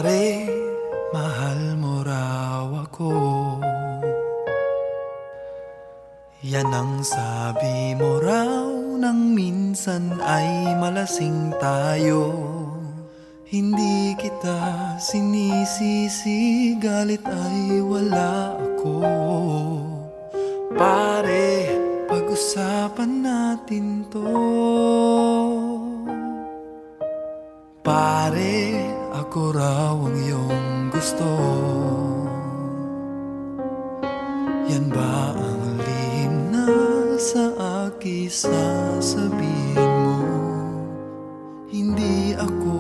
Pare, mahal mo raw ako. Yan ang sabi mo raw nang minsan ay malasing tayo. Hindi kita sinisisi, galit ay wala ako. Pare, pag-usapan natin to. Pare, ako raw ang iyong gusto. Yan ba ang lihim na sa akin sasabihin mo? Hindi ako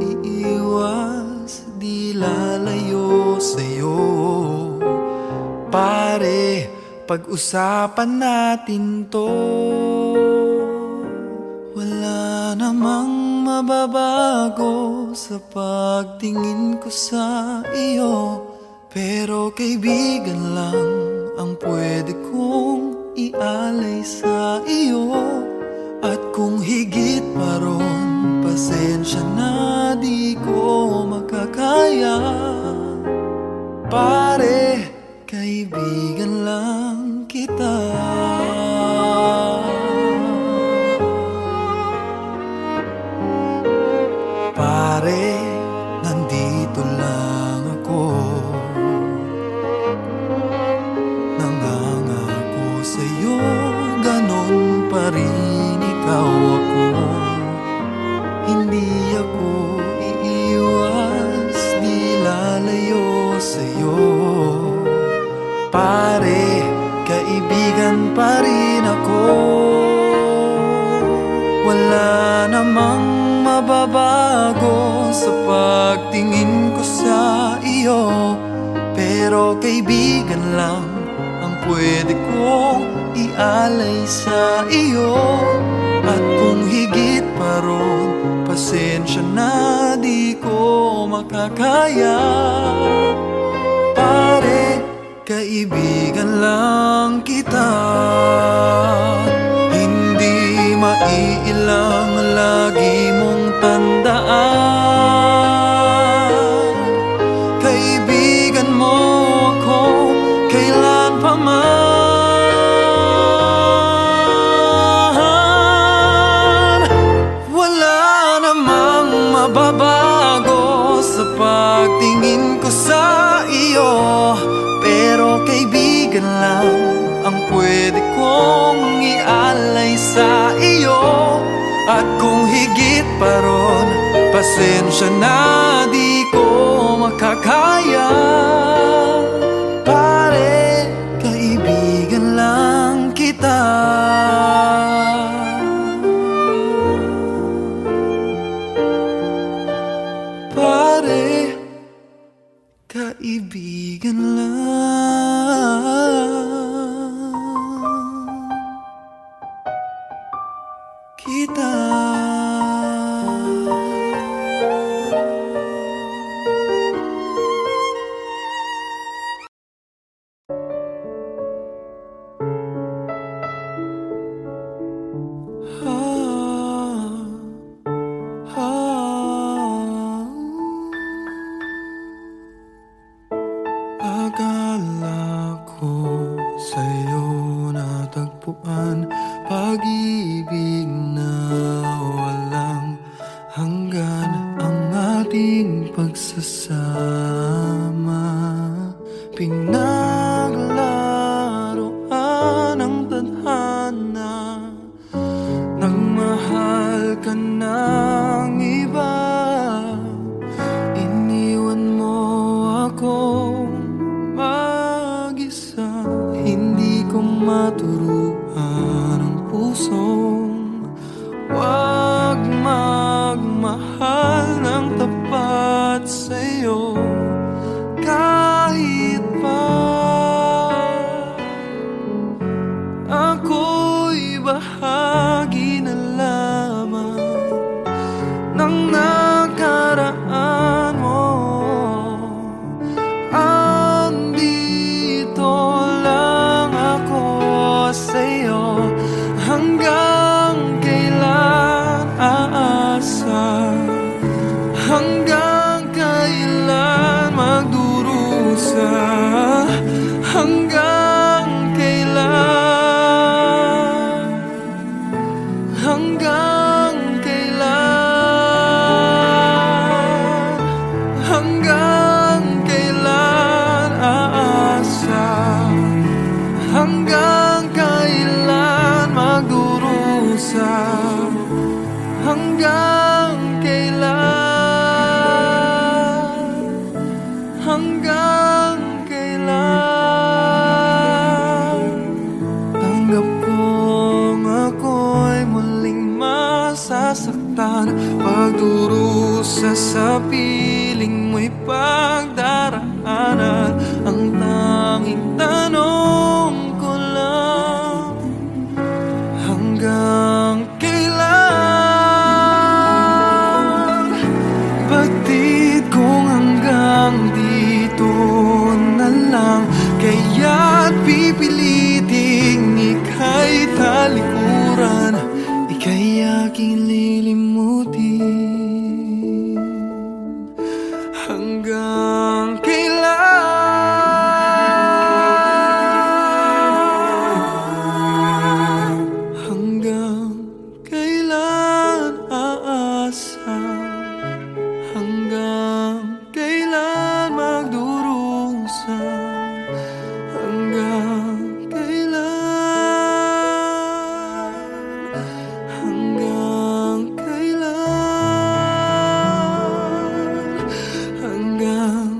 iiwas, di lalayo sa'yo. Pare, pag-usapan natin to. Wala namang mababago sa pagtingin ko sa iyo, pero kaibigan lang ang pwede kong ialay sa iyo. At kung higit pa ron, pasensya na di ko makakaya. Pare, kaibigan lang kita. Pare, nandito lang ako. Nangangako sa'yo, ganon pa rin ikaw ako. Hindi ako iiwas, di lalayo sa'yo. Pare, kaibigan pa rin ako. Wala namang mababago sa pagtingin ko sa iyo, pero kaibigan lang ang pwede kong ialay sa iyo. At kung higit pa ron, pasensya na di ko makakaya. Pare, kaibigan lang kita. Hindi maiilang lagi mong tandaan. Kaibigan mo ako kailan pa man. Wala namang mababago sa pagtingin ko sa iyo, pero kaibigan lang ang pwede kong ialay sa iyo. At kung higit pa ron, pasensya na di ko makakaya. Pare, kaibigan lang kita. Pare, kaibigan lang kita. Akala ko sa'yo natagpuan pag-ibig na walang hanggan, ang ating pagsasama. Pinaglaruan ang tadhana, nagmahal ka ng iba. Iniwan mo ako mag-isa, hindi ko maturuan ang pusong wag magmahal ng tapat sa'yo. Kahit pa ako'y bahagi na lamang ng nakaraan mo, andito lang ako sa'yo. Hanggang kailan aasa? Hanggang kailan magdurusa. Hanggang kailan? Hanggang kailan? Tanggap kong ako'y muling masasaktan. Pagdurusa sa piling mo'y pagdaraanan. Ang tanging tanong ko lang, hanggang kailan? Batid kong hanggang dito na lang, kaya't pipiliting ika'y talikuran, ika'y aking lilimutin. Hanggang kailan? Hanggang kailan aasa? Hanggang kailan magdurusa? Hanggang kailan? Hanggang kailan? Hanggang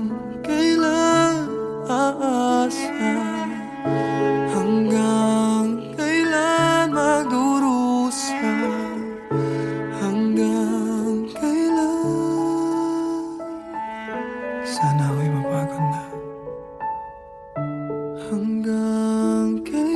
kailan aasa? Hanggang kailan magdurusa? Hanggang kailan? Sana ako'y mapagod na. Hanggang kailan?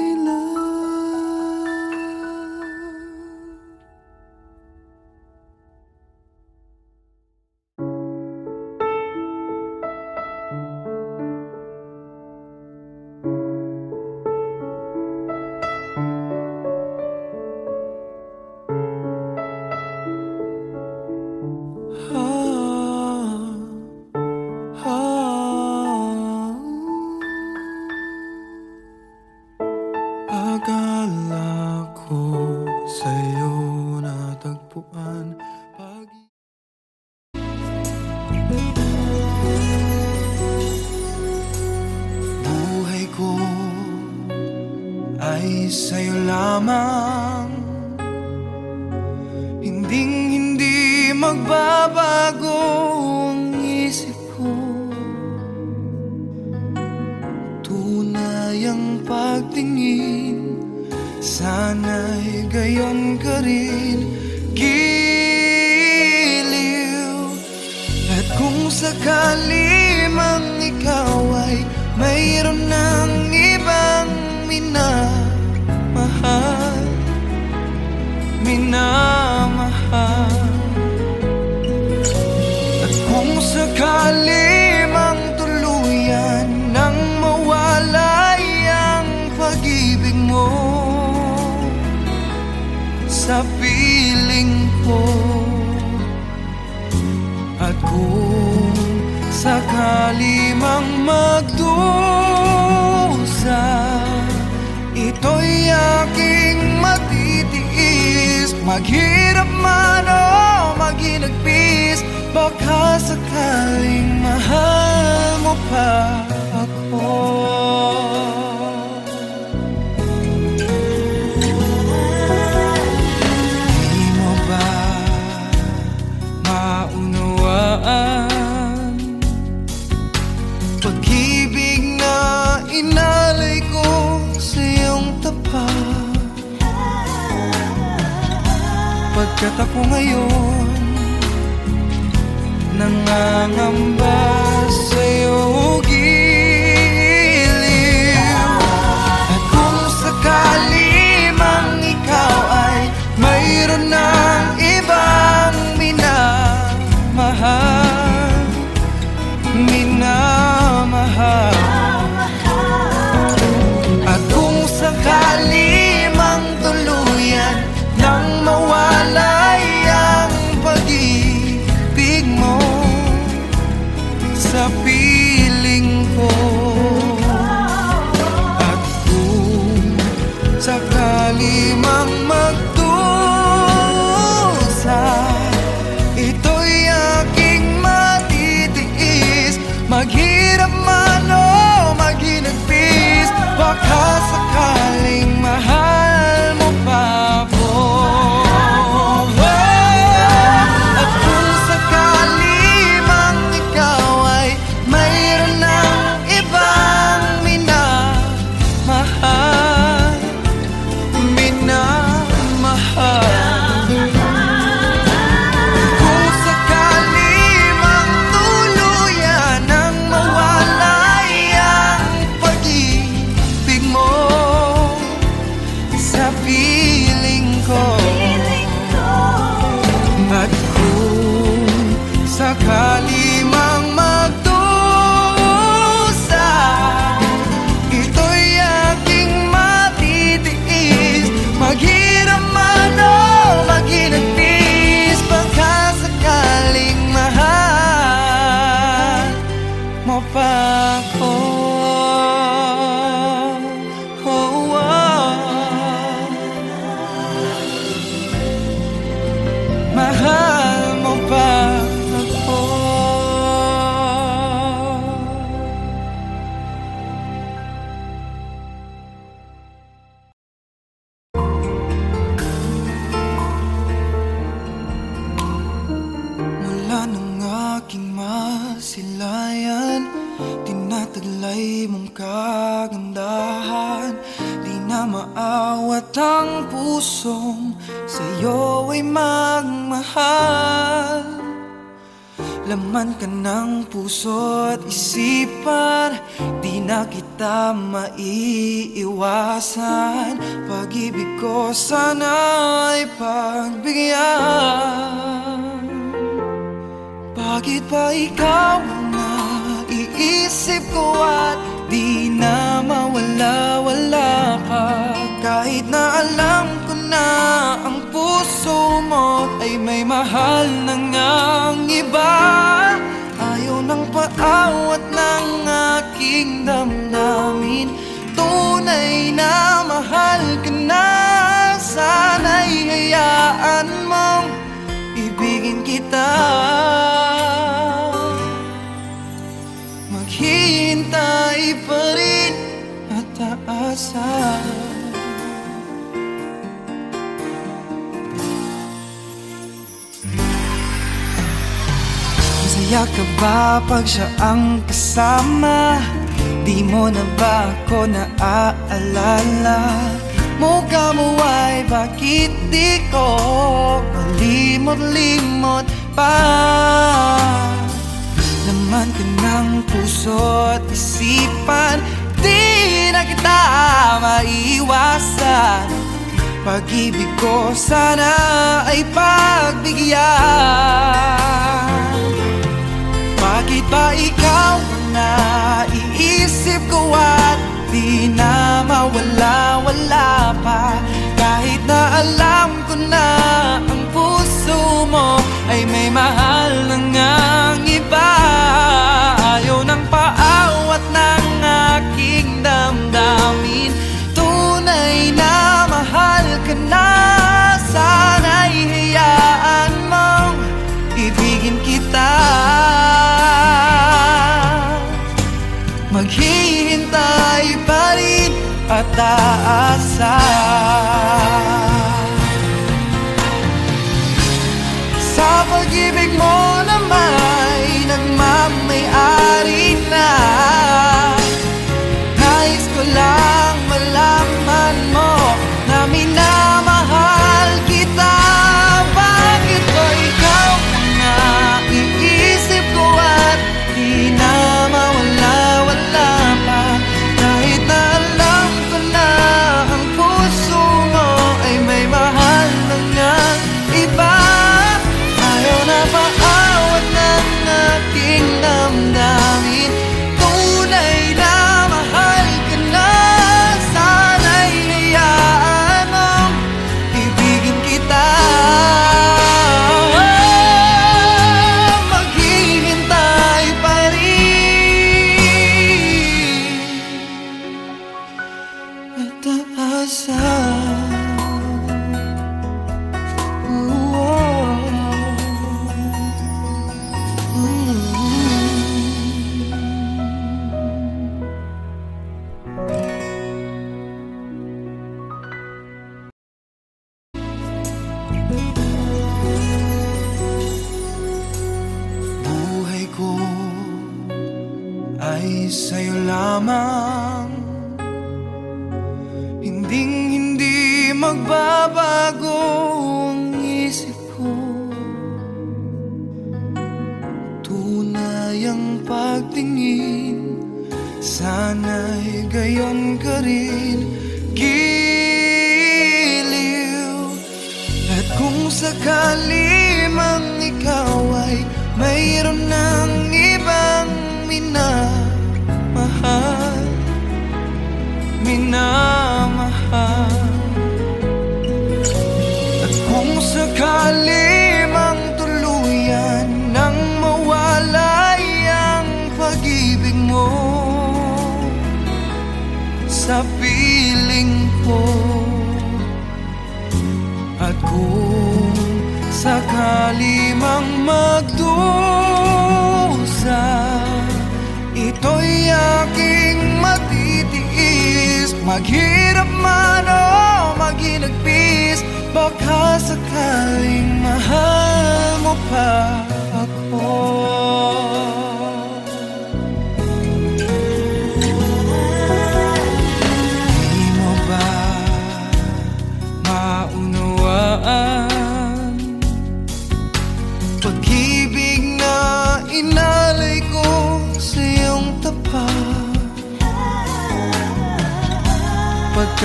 Akala ko sa'yo natagpuan buhay ko ay sa'yo lamang. Hindi magbabago ang isip ko. Tunay ang pagtingin, sana'y gayon ka rin, giliw. At kung sakali mang ikaw ay mayroon ng ibang minamahal, at kung sakali mang tuluyan nang mawalay ang pag-ibig mo sa piling ko, at kung sakali mang magdusa, ito'y aking matitiis. Maghirap man o maginagpis, baka sakaling mahal mo pa ako. Di mo ba maunawaan pag-ibig na inalay ko sa iyong tapat? Pagkat ako ngayon nangangamba sa'yo, giliw. At kung sakali mang ikaw ay mayroon ng ibang minamahal, at kung sakali mang tuluyan nang mawalay ang pag-ibig mo sa piling ko, at kung sakali mang magdusa, ito'y aking matitiis. Maghirap man o maginagpis, baka sakaling mahal mo pa ako. silayan, tinataglay mong kagandahan. Di na maawat ang pusong sa'yo ay magmahal. Laman ka ng puso at isipan, di na kita maiiwasan. Pag-ibig ko sana ay pagbigyan. Bakit ba ikaw ang naiisip ko at di na mawala-wala ka? Kahit na alam ko na ang puso mo ay may mahal na ngang iba. Ayaw ng paawat ng aking damdamin, tunay na mahal ka na. Sana'y hayaan mong ibigin kita. Maghihintay pa rin at aasa. Masaya ka ba pag siya ang kasama? Di mo na ba ako naaalala? Mukha mo ay bakit di ko malimot-limot pa? Laman ka ng puso at isipan, di na kita maiwasan. Pag-ibig ko sana ay pagbigyan. Bakit ba ikaw ang naiisip ko at di na mawala-wala pa? Kahit na alam ko na ang puso mo ay may mahal na ngang iba. Ayaw ng paawat ng aking damdamin, tunay na mahal ka na. Sana'y hayaan mong ibigin kita. Maghihintay pa rin at aasa. Sa pag-ibig mo na may nagmamay-ari na, nais ko lang malaman mo na minamahal kita. Bakit ba ikaw ang naiisip ko at di na mawala-wala pa? Kahit na alam ko na ang puso mo ay may mahal na ngang iba. Ayaw na paawat ng aking damdamin, tunay na mahal ka na. Sana'y hayaan mong ibigin kita. Maghihintay pa rin at aasa. Buhay ko ay sa'yo lamang, hinding-hindi magbabago ang isip ko. Tunay ang pagtingin, sana'y gayon ka rin, giliw. At kung sakali mang ikaw ay mayroon ng ibang minamahal, at kung sakali mang tuluyan nang mawalay ang pag-ibig mo sa piling ko, at kung sakali mang magdusa, ito'y aking matitiis. Maghirap man o maghinagpis, baka sakaling mahal mo pa ako.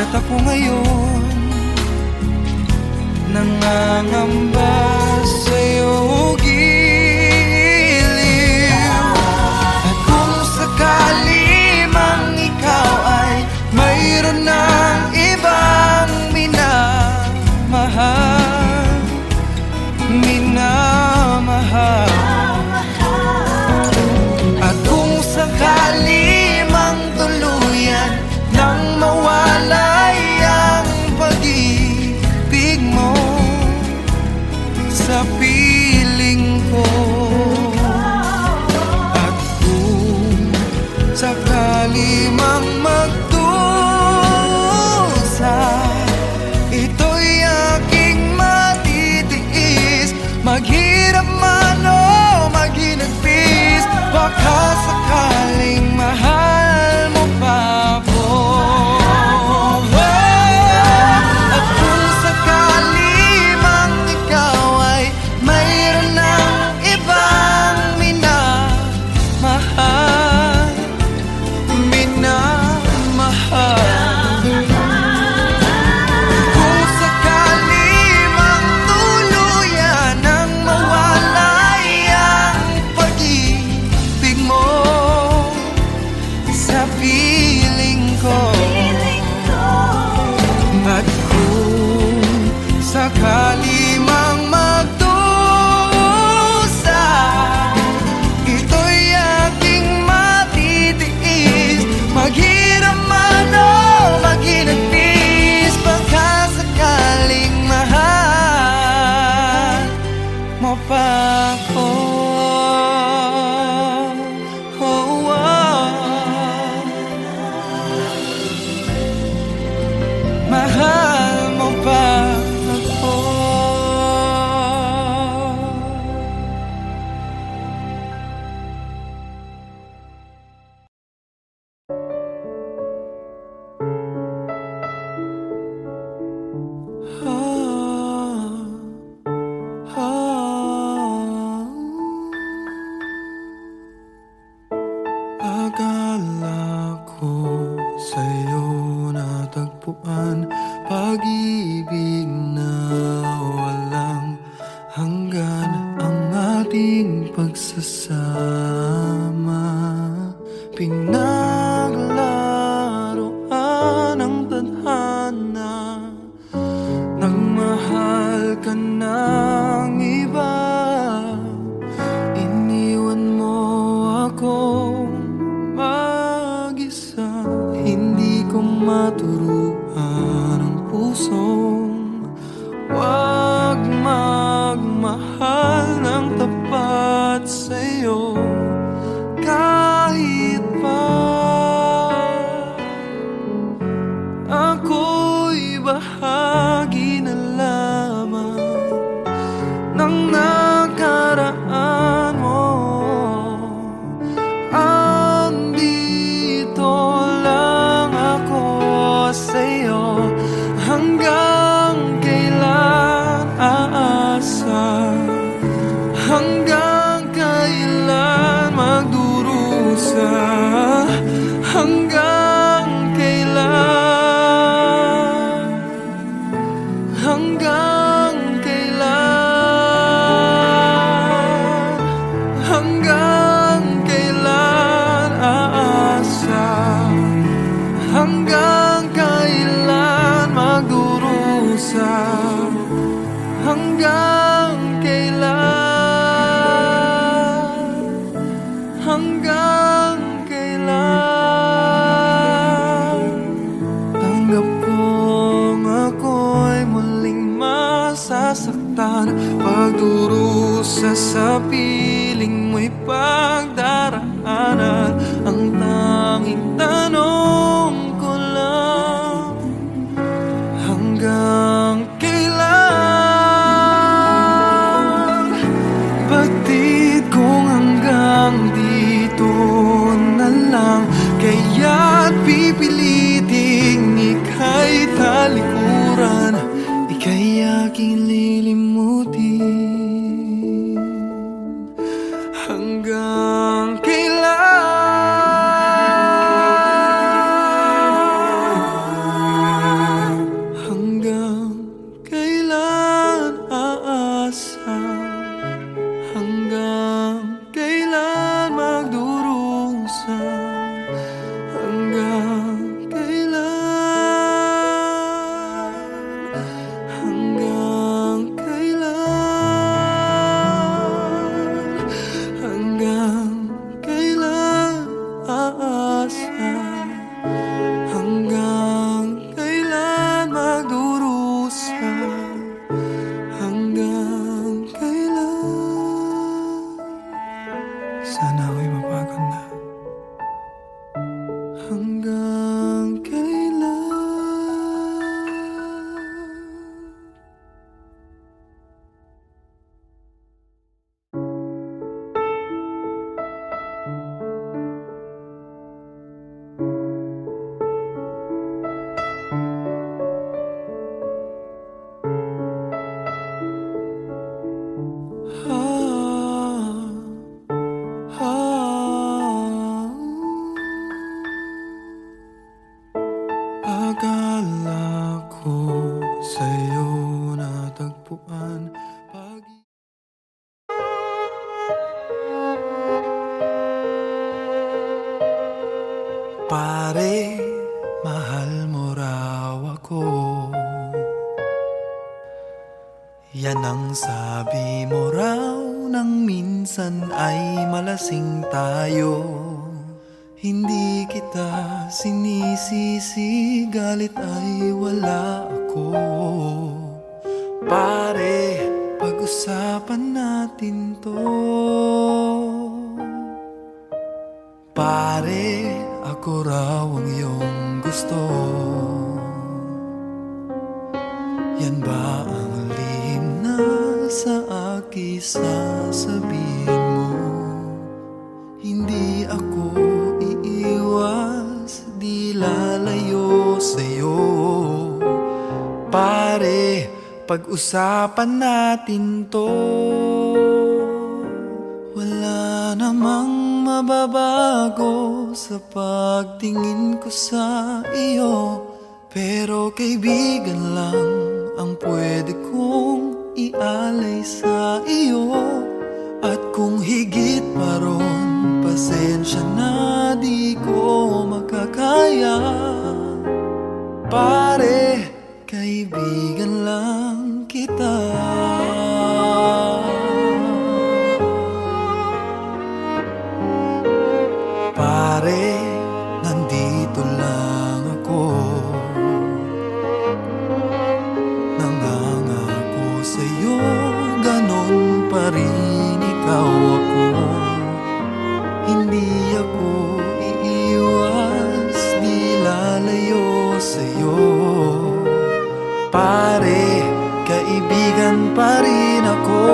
Pagkat ako ngayon nangangamba sa'yo giliw. At kung sakali mang ikaw ay mayroon ng ibang minamahal, minamahal. At kung sakali mang tuluyan nang mawalay ang pag-ibig mo sa piling ko, at kung sakali mang magdusa, ito'y aking matitiis. Maghirap man o maghinagpis, baka sakaling mahal mo pa ako. At kung sakali mang ikaw ay mayroon ng ibang minamahal, minamahal. Kung sakali mang tuluyan nang mawalay ang pag-ibig mo sa piling ko, at kung sakali mang magdusa, ito'y aking matitiis. Maghirap man o maghinagpis, baka sakaling mahal mo pa ako. Oh, mahal mo pa ako. Akala ko sa'yo natagpuan pag-ibig na walang hanggan, ang ating pagsasama. Pinaglaruan ang tadhana, nagmahal ka ng iba. Iniwan mo ako mag-isa, hindi ko maturuan ang pusong wag magmahal ng tapat sa'yo. Kahit pa ako'y bahagi na lamang ng nakaraan mo, andito lang ako sa'yo. Hanggang kailan aasa, hanggang kailan magdurusa, hanggang kailan, hanggang kailan, hanggang kailan aasa, hanggang kailan magdurusa, hanggang kailan, hanggang kailan. Tanggap kong ako'y muling masasaktan, pagdurusa sa piling mo'y pagdaraanan. Ang tanging tanong ko lang, hanggang kailan? Batid kong hanggang dito na lang, kaya't pipiliting ika'y talikuran, ika'y aking lilimutin. Hanggang kailan? upuan. Pare, mahal mo raw ako. Yan ang sabi mo raw nang minsan ay malasing tayo. Hindi kita sinisisi, galit ay wala ako. Pare, pag-usapan natin to. Pare, ako raw ang iyong gusto. Yan ba ang lihim na sa akin sasabihin mo? Hindi ako iiwas, di lalayo sa'yo. Pare, pag-usapan natin to. Wala namang mababago sa pagtingin ko sa iyo, pero kaibigan lang ang pwede kong ialay sa iyo. At kung higit pa ron, pasensya na di ko makakaya. Pare, kaibigan lang kita. Pare, nandito lang ako. Nangangako sa'yo, ganon pa rin ikaw ako. Hindi ako iiwas, di lalayo sa'yo. Pare, kaibigan pa rin ako.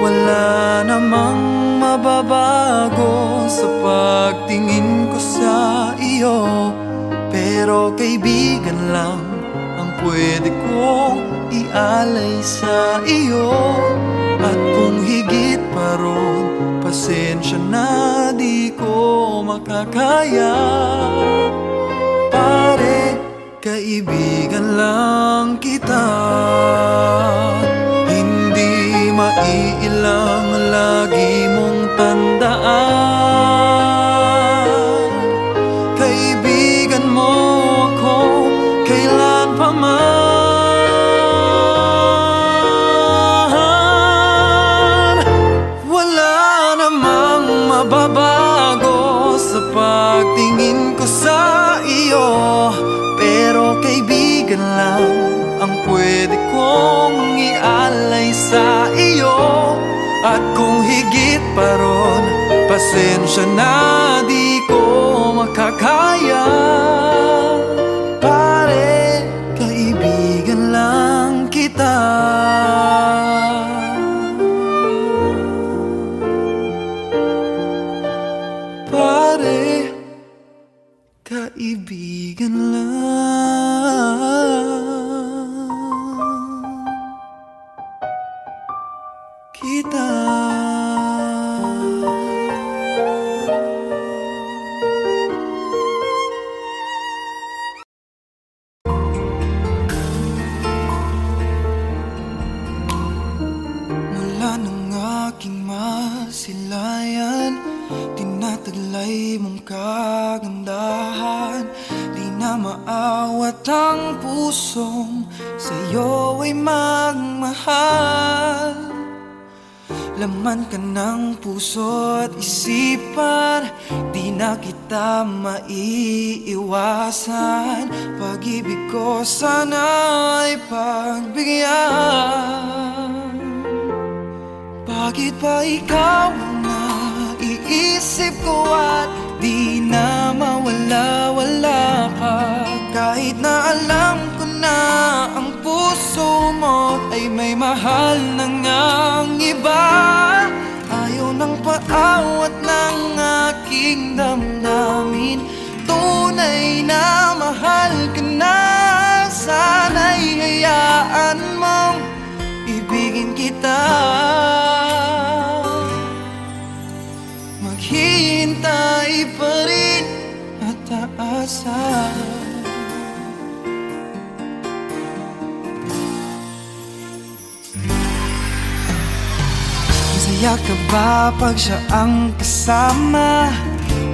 Wala namang mababago sa pagtingin ko sa iyo, pero kaibigan lang ang pwede kong ialay sa iyo. At kung higit pa ron, pasensya na di ko makakaya. Pare, kaibigan lang kita. Hindi maiilang lagi mong tandaan. Kaibigan mo ako kailan pa man. Wala namang mababago sa pagtingin ko sa iyo, pero kaibigan lang ang pwede kong ialay sa iyo. At kung higit pa ron, pasensya na di ko makakaya. Pare, kaibigan lang kita. Pare, kaibigan lang kita. Mula nang aking masilayan, tinataglay mong kagandahan. Di na maawat ang pusong sa'yo ay magmahal. Laman ka ng puso at isipan, di na kita maiiwasan. Pag-ibig ko sana'y pagbigyan. Bakit ba ikaw ang naiisip ko at di na mawala-wala ka? Kahit na alam ko na ang puso mo ay may mahal na ngang iba. Ayaw ng paawat ng aking damdamin, tunay na mahal ka na. Sana'y hayaan mong ibigin kita. Maghihintay pa rin at aasa. Iyak ka ba pag siya ang kasama?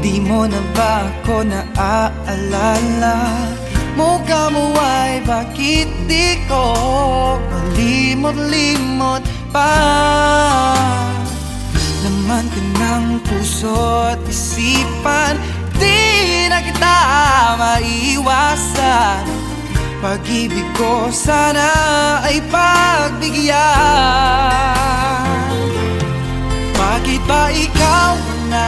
Di mo na ba ako naaalala? Mukha mo ay bakit di ko malimot-limot pa? Laman ka ng puso at isipan, di na kita maiwasan. Pag-ibig ko sana ay pagbigyan. Bakit ba ikaw na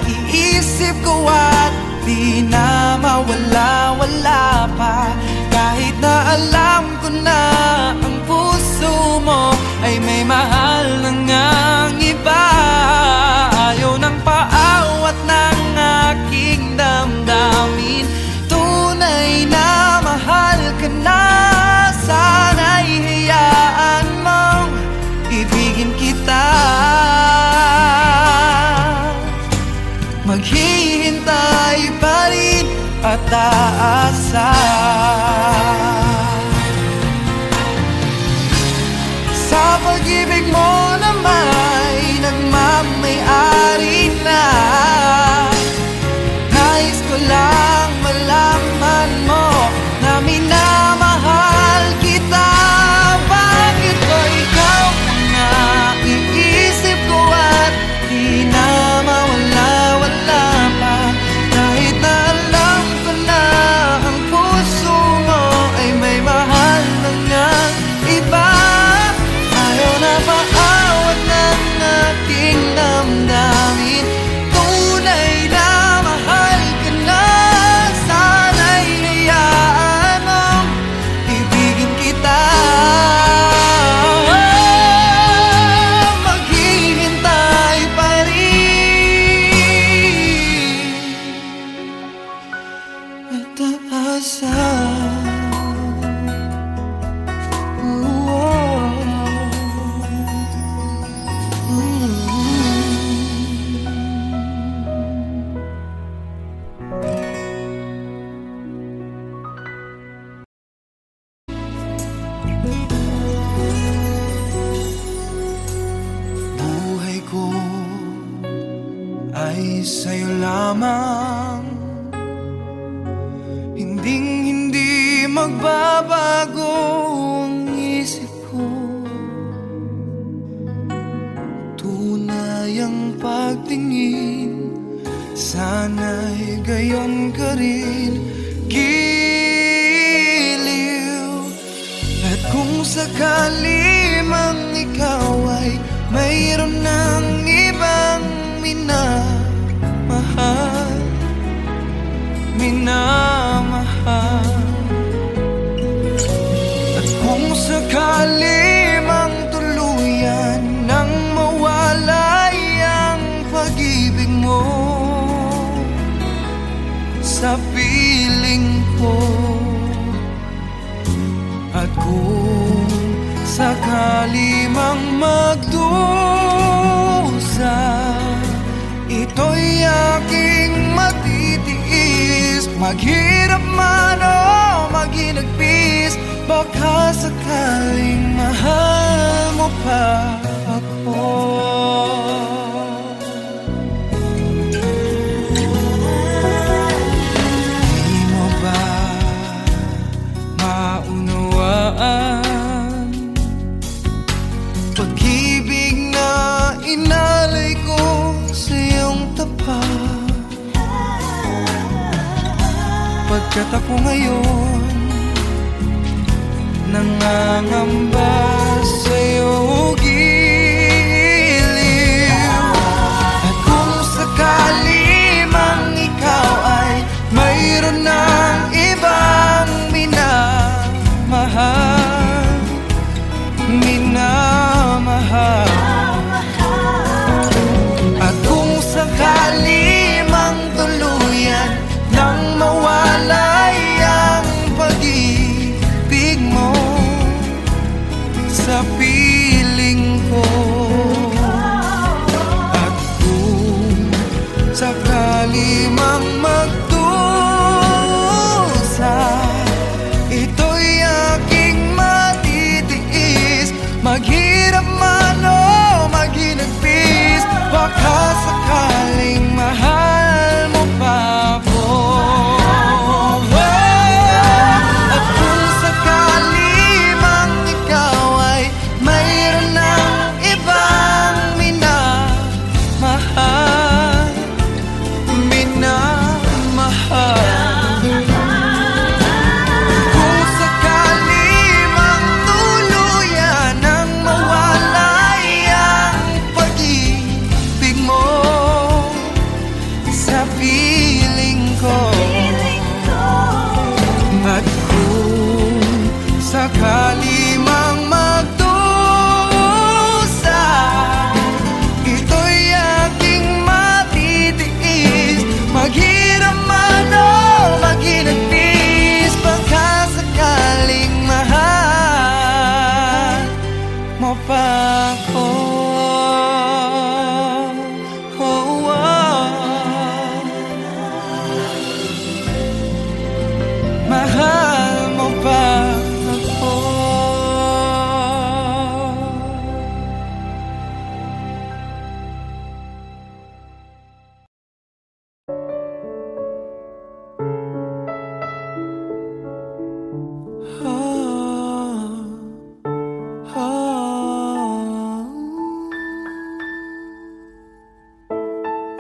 iisip ko at di na mawala-wala pa? Kahit na alam ko na ang puso mo ay may mahal na ngang iba. Ayaw ng paawat ng aking damdamin. Tunay na mahal ka na. Sana'y hayaan mong ibigin kita. Maghihintay pa rin at aasa. Sa pag-ibig mo na may nagmamay-ari na. Nais ko lang malaman mo na minamahal kita. Bakit ba ikaw na iisip ko at di na mawala-wala pa? Kahit na alam ko na ang puso mo ay may mahal na ngang iba. Ayaw na paawat ng aking damdamin. Tunay na mahal ka na. Sana'y hayaan mong ibigin kita. Maghihintay pa rin at aasa. Buhay ko ay sa'yo lamang. Hinding-hindi magbabago ang isip ko. Tunay ang pagtingin, sana'y gayon ka rin. Giliw. At kung sakali mang ikaw ay mayroon ng ibang minamahal, at kung sakali mang tuluyan nang mawalay ang pag-ibig mo sa piling ko, at kung sakali mang magdusa, ito'y aking matitiis. Maghirap man o maginagpis, baka sakaling mahal mo pa ako. Di mo ba maunawaan pag-ibig na inalay ko sa iyong tapat? Pagkat ako ngayon nangangamba sa'yo giliw. At kung sakali mang ikaw ay mayroon ng ibang minamahal, at kung sakali mang tuluyan nang mawalay ang pag-ibig mo sa piling ko, at kung sakali mang magdusa, ito'y aking matitiis. Maghirap man o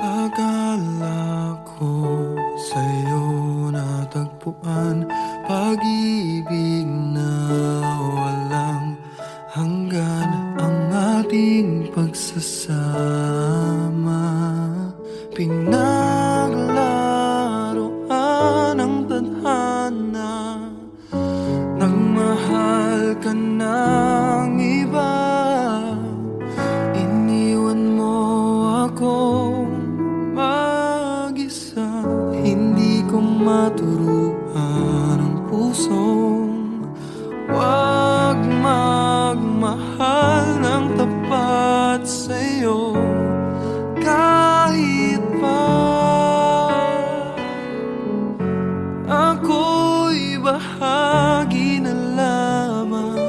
Akala ko sa'yo natagpuan pag-ibig na walang hanggan, ang ating pagsasama. Pinaglaruan ang tadhana, nagmahal ka ng iba, iniwan mo ako mag-isa. Hindi ko maturuan ang pusong wag magmahal ng tapat sa'yo kahit pa ako'y bahagi na lamang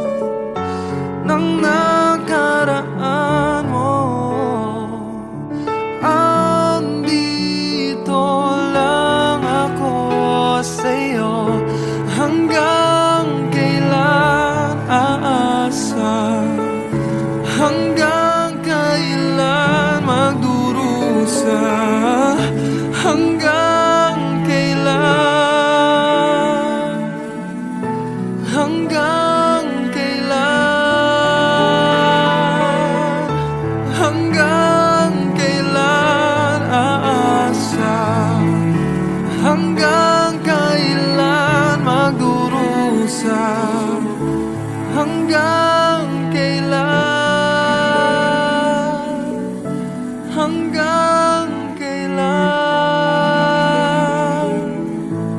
ng nakaraan mo. Andito lang ako sa'yo, hanggang kailan aasa, hanggang kailan magdurusa, hanggang kailan, hanggang kailan, hanggang kailan aasa, hanggang kailan magdurusa, hanggang kailan, hanggang kailan.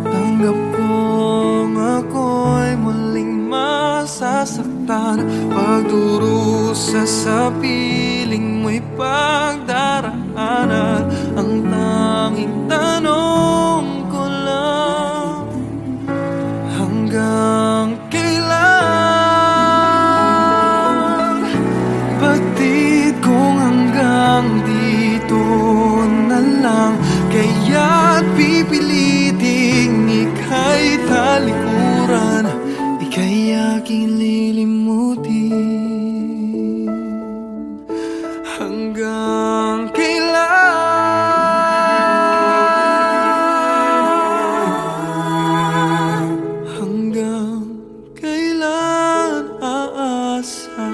Tanggap kong ako'y muling masasaktan, pagdurusa sa piling mo'y pagdaraanan. Ang tanging tanong ko lang, hanggang kailan? Batid kong hanggang dito na lang, kaya't pipiliting ika'y talikuran, ika'y aking lilimutin. Hanggang kailan, hanggang kailan aasa,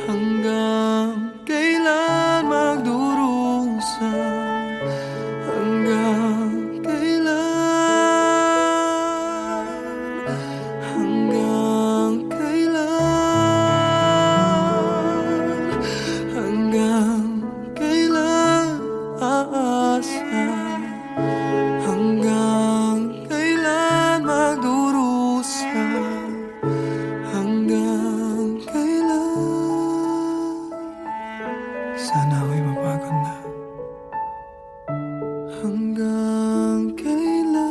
hanggang kailan magdurusa, hanggang kailan, hanggang kailan, hanggang kailan aasa, hanggang kailan magdurusa, hanggang kailan. Sana ako'y mapagod na. Hanggang kailan.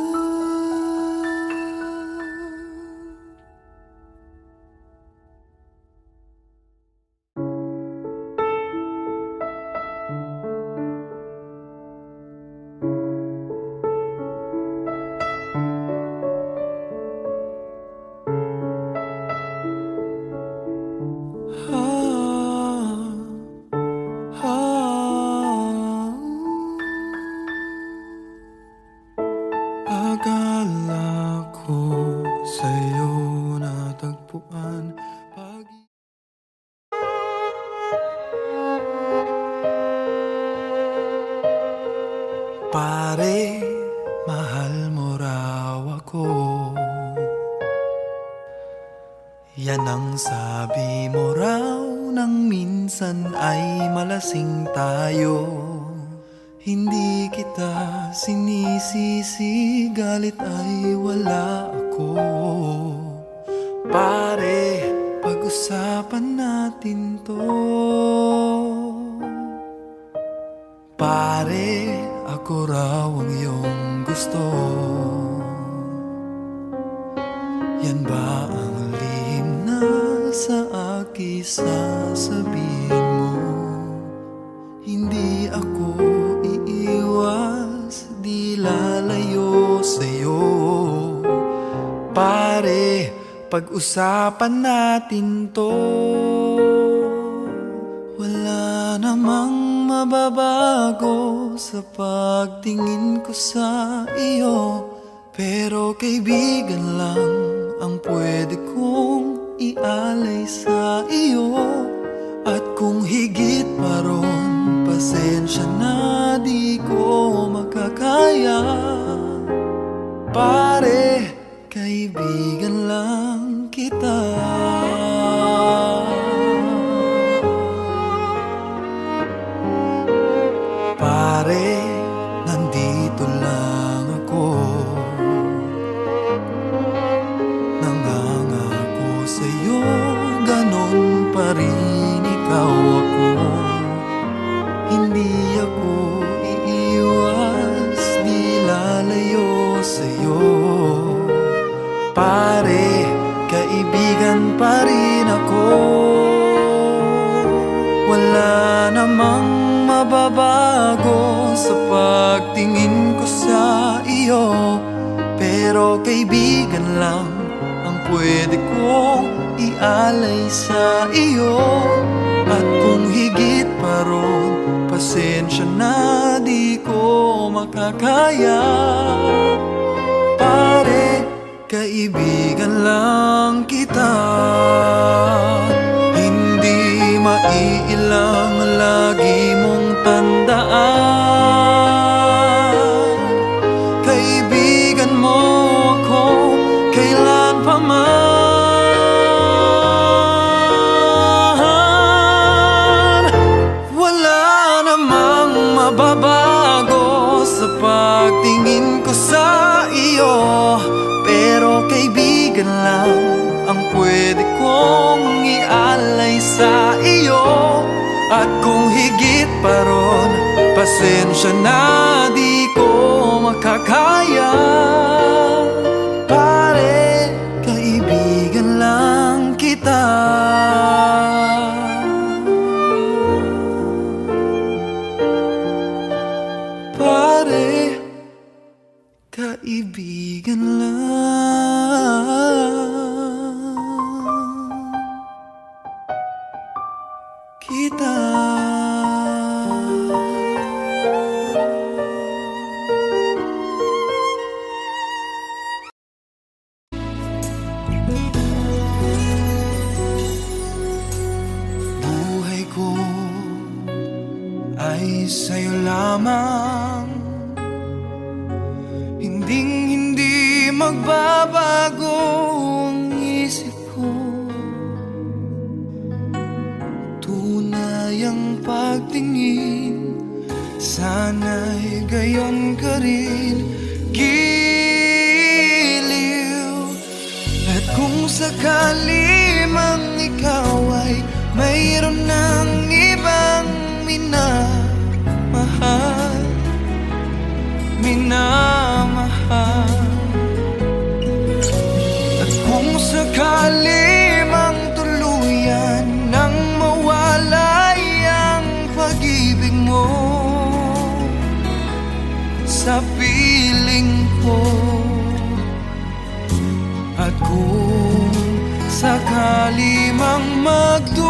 Akala ko sa'yo natagpuan pag... Pare, mahal mo raw ako, yan ang sabi mo raw nang minsan ay malasing tayo. Hindi kita sinisisi, galit ay wala ako. Pare, pag-usapan natin to. Pare, ako raw ang iyong gusto. Yan ba ang lihim na sa akin sasabihin mo? Hindi ako iiwas, di lalayo sa'yo. Pare, pag-usapan natin to. Wala namang mababago sa pagtingin ko sa iyo, pero kaibigan lang ang pwede kong ialay sa iyo. At kung higit pa ron, pasensya na di ko makakaya. Pare, kaibigan lang kita. Pare, nandito lang ako, nangangako sa'yo, ganon pa rin ikaw ako. Hindi ako iiwas, di lalayo sa'yo. Pare, kaibigan pa rin ako. Wala namang mababago sa pagtingin ko sa iyo, pero kaibigan lang ang pwede kong ialay sa iyo. At kung higit pa ron, pasensya na di ko makakaya. Pare, kaibigan lang kita. Hindi maiilang lagi mong tandaan, kaibigan mo ako kailan pa man. Wala namang mababago sa pagtingin ko sa iyo, pero kaibigan lang ang pwede kong ialay sa iyo. At kung higit pa ron, pasensya na di ko makakaya. Pare, kaibigan lang kita. Pare, kaibigan lang kita. Buhay ko ay sa'yo lamang, hindi magbabago ang isip ko. Tunay ang pagtingin, sana'y gayon ka rin, giliw. At kung sakali mang ikaw ay mayroon ng ibang minamahal, at kung sakali mang tuluyan nang mawalay ang pag-ibig mo sa piling ko, at kung sakali mang magdusa,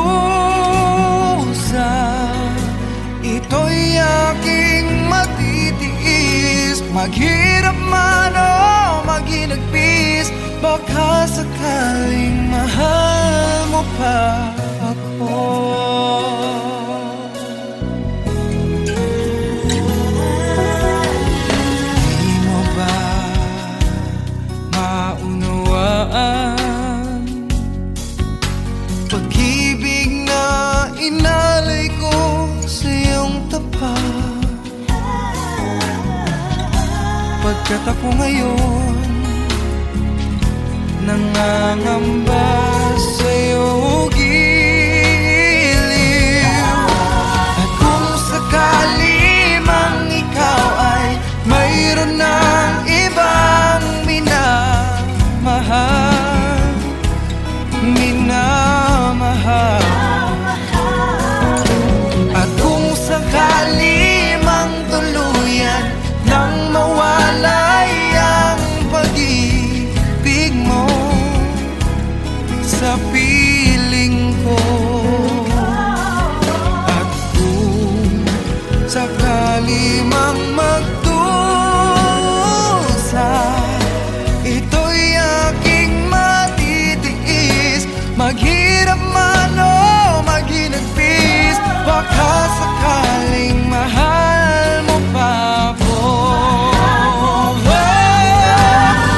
ito'y aking matitiis. Maghirap man o maginagpis, baka sakaling mahal mo pa ako. Di mo ba maunawaan pag-ibig na inalay ko sa iyong tapat? Pagkat ako ngayon nangangamba sa'yo, giliw. At kung sakali mang ikaw ay mayroon ng ibang minamahal, at kung sakali mang tuluyan nang mawalay ang pag-ibig mo Mahirap man o maghinagpis, baka sakaling mahal mo pa ako.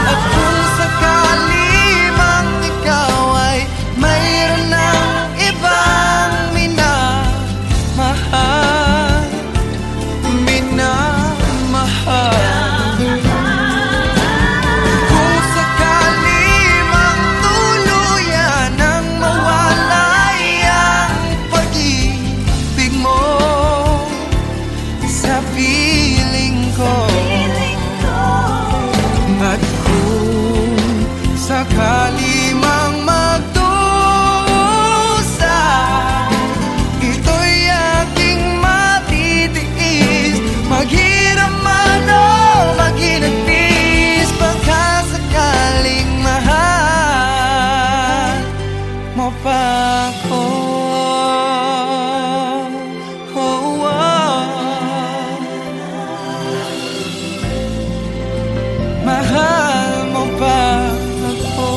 At kung sakali mang ikaw ay mayroon ng ibang minamahal, kung sakali mang tuluyan ang mawalay ang pag-ibig mo sa piling ko. At kung sakali mang magdusa, ito'y aking matitiis. Maghirap man o maghinagpis, baka sakaling mahal mo pa ako. Oh, oh. Mahal mo pa ako.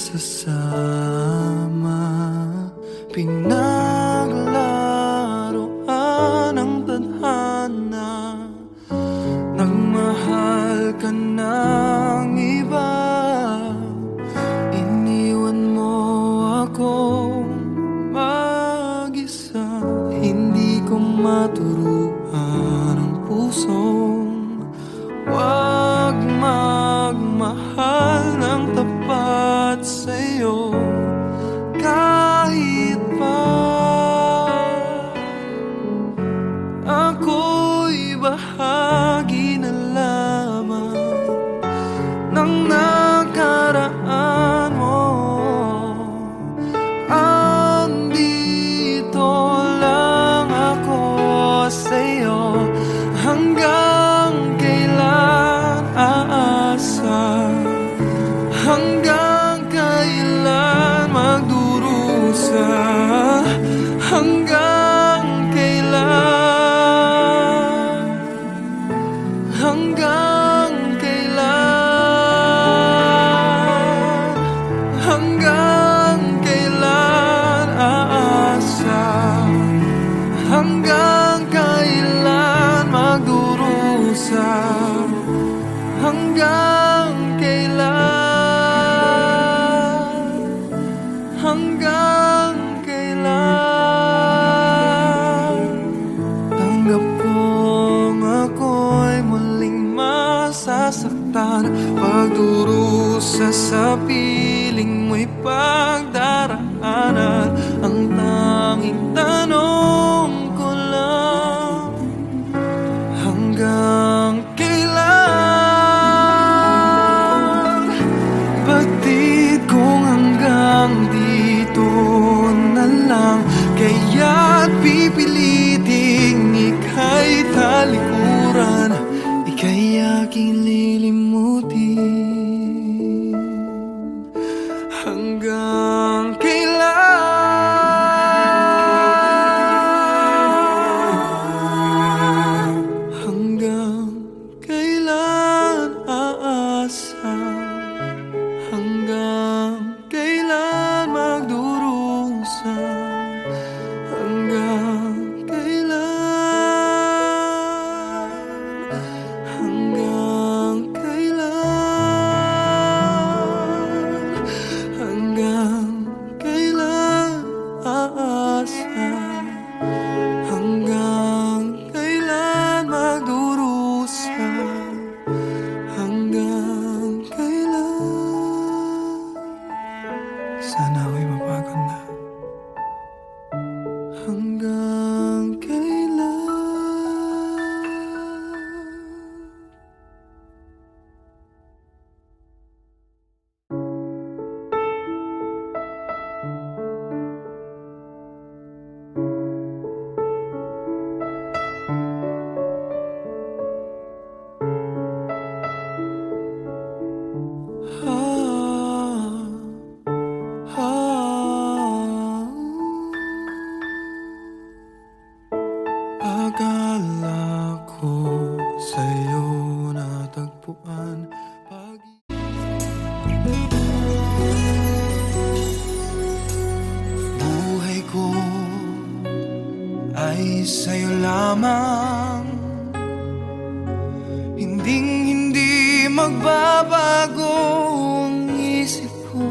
sasama. Pinaglaruan ang tadhana, nagmahal ka ng iba. Iniwan mo akong mag-isa. Hindi ko maturuan ang pusong wag magmahal ng tapat sa'yo. Kahit pa ako'y bahagi na lamang ng nakaraan mo, andito lang ako sa'yo. Hanggang kailan aasa? Hanggang kailan magdurusa? Hanggang kailan? Hanggang kailan? Hanggang kailan aasa? Hanggang kailan magdurusa? Hanggang kailan? Hanggang kailan? Tanggap kong ako'y muling masasaktan. Pagdurusa sa piling mo'y pagdaraanan. Ang tanging tanong ko lang, hanggang kailan? Batid kong hanggang dito na lang, kaya't pipiliting ika'y talikuran, ika'y aking lilimutin. Hanggang kailan? Hanggang kailan aasa? Hanggang kailan magdurusa? Hanggang kailan? Hanggang kailan? Hanggang kailan aasa? Hanggang kailan magdurusa? Hanggang kailan? Sana ako'y mapagod na. Hanggang kailan? Akala ko sa'yo natagpuan buhay ko ay sa'yo lamang. Hindi magbabago ang isip ko.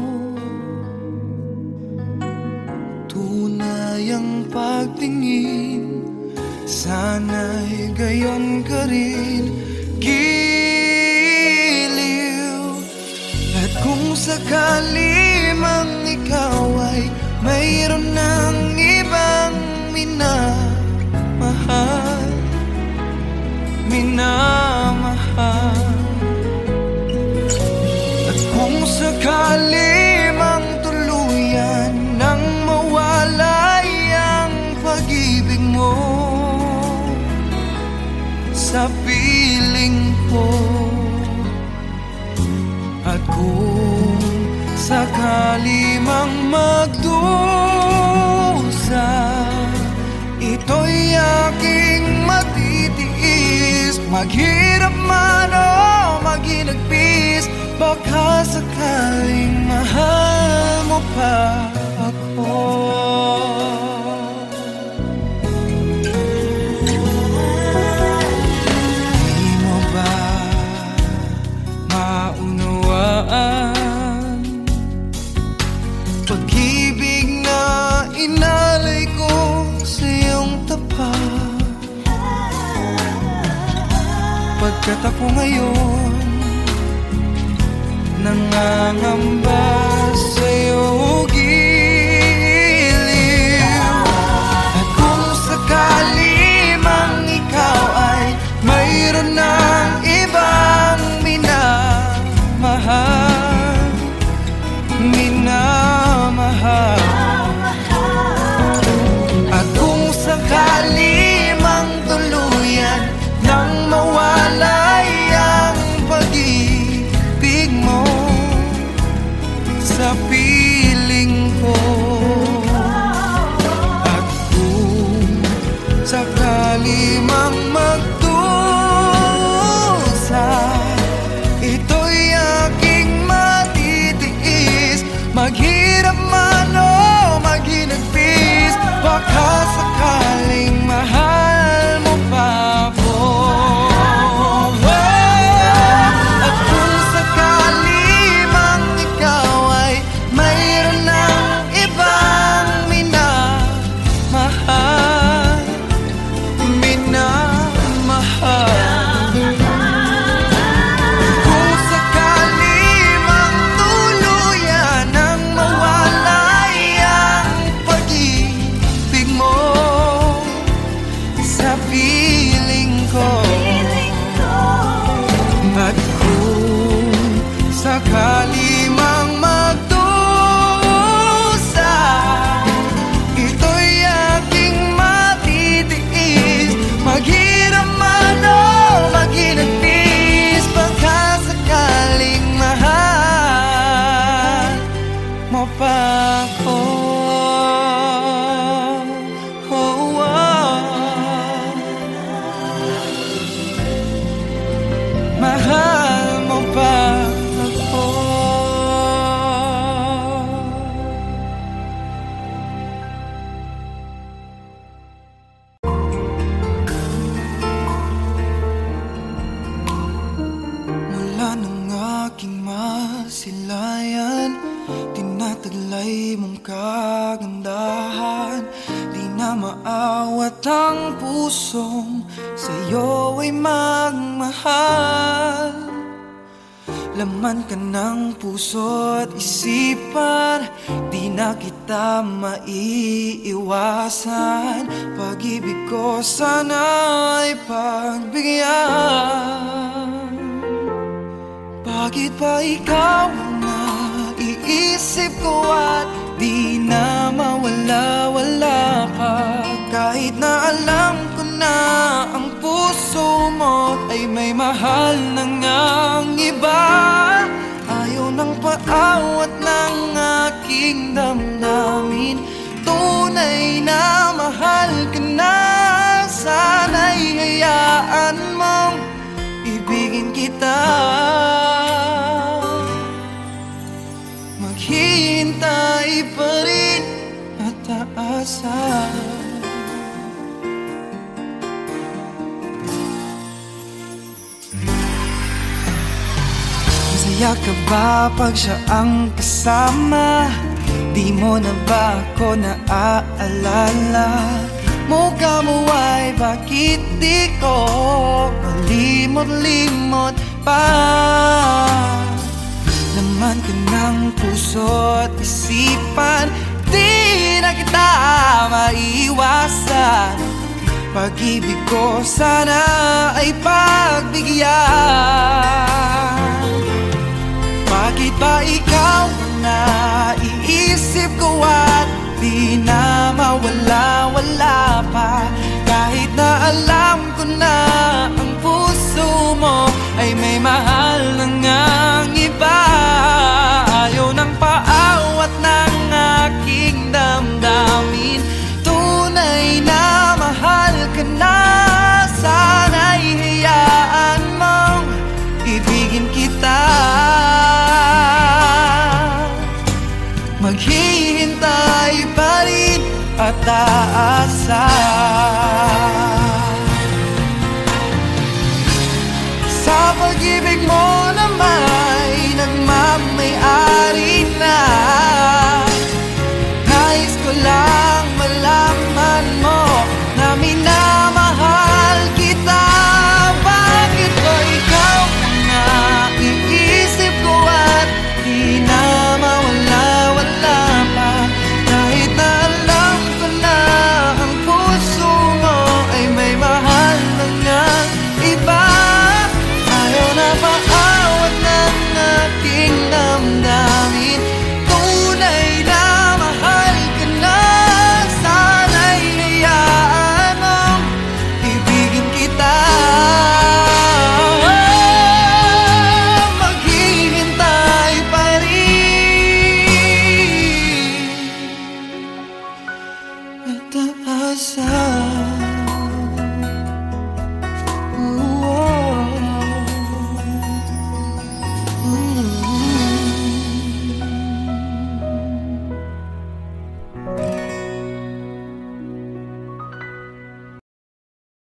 Tunay ang pagtingin, sana'y gayon ka rin, giliw. At kung sakali mang ikaw ay mayroon ng ibang minamahal, at kung sakali mang tuluyan nang mawalay ang pag-ibig mo sa piling ko, at kung sakali mang magdusa, ito'y aking matitiis. Maghirap man o maghinagpis, baka sakaling mahal mo pa ako. Di mo ba maunawaan pag-ibig na inalay ko sa iyong tapat? Pagkat ako ngayon nangangamba sa iyong giliw. At kung sakali mang ikaw ay mayroon ng ibang minamahal, minamahal. At kung sakali mang tuluyan nang mawalay ang pag-ibig mo sa piling ko, at kung sakali mang magdusa, ito'y aking matitiis. Maghirap man o maghinagpis, baka sakaling mahal mo pa ako. At kung sakali mang ikaw ay mayroon ng ibang minamahal, minamahal. Kung sakali mang tuluyan nang mawalay ang pag-ibig mo sa piling ko, at kung sakali mang magdusa, ito'y aking matitiis. Maghirap man o maghinagpis, baka sakaling mahal mo pa ako. Oh, oh. Mahal mo pa ako. Mula ng aking masilayan, tinataglay mong kagandahan. Di na maawat ang pusong sa'yo ay magmahal. Laman ka ng puso at isipan, di na kita maiiwasan. Pag-ibig ko sana ay pagbigyan. Bakit ba ikaw ang naiisip ko at di na mawala-wala ka? Kahit na alam ko na ang puso mo ay may mahal na ngang iba, ayaw ng paawat ng aking damdamin. Tunay na mahal ka na, sana'y hayaan mong ibigin kita. Maghihintay pa rin at aasa. Masaya ka ba pag siya ang kasama? Di mo na ba ako naaalala? Mukha mo ay bakit di ko malimot-limot pa? Laman ka ng puso at isipan, di na kita maiwasan. Pag-ibig ko sana ay pagbigyan. Bakit ba ikaw ang naiisip ko at di na mawala-wala pa? Kahit na alam ko na ang puso mo ay may mahal na nga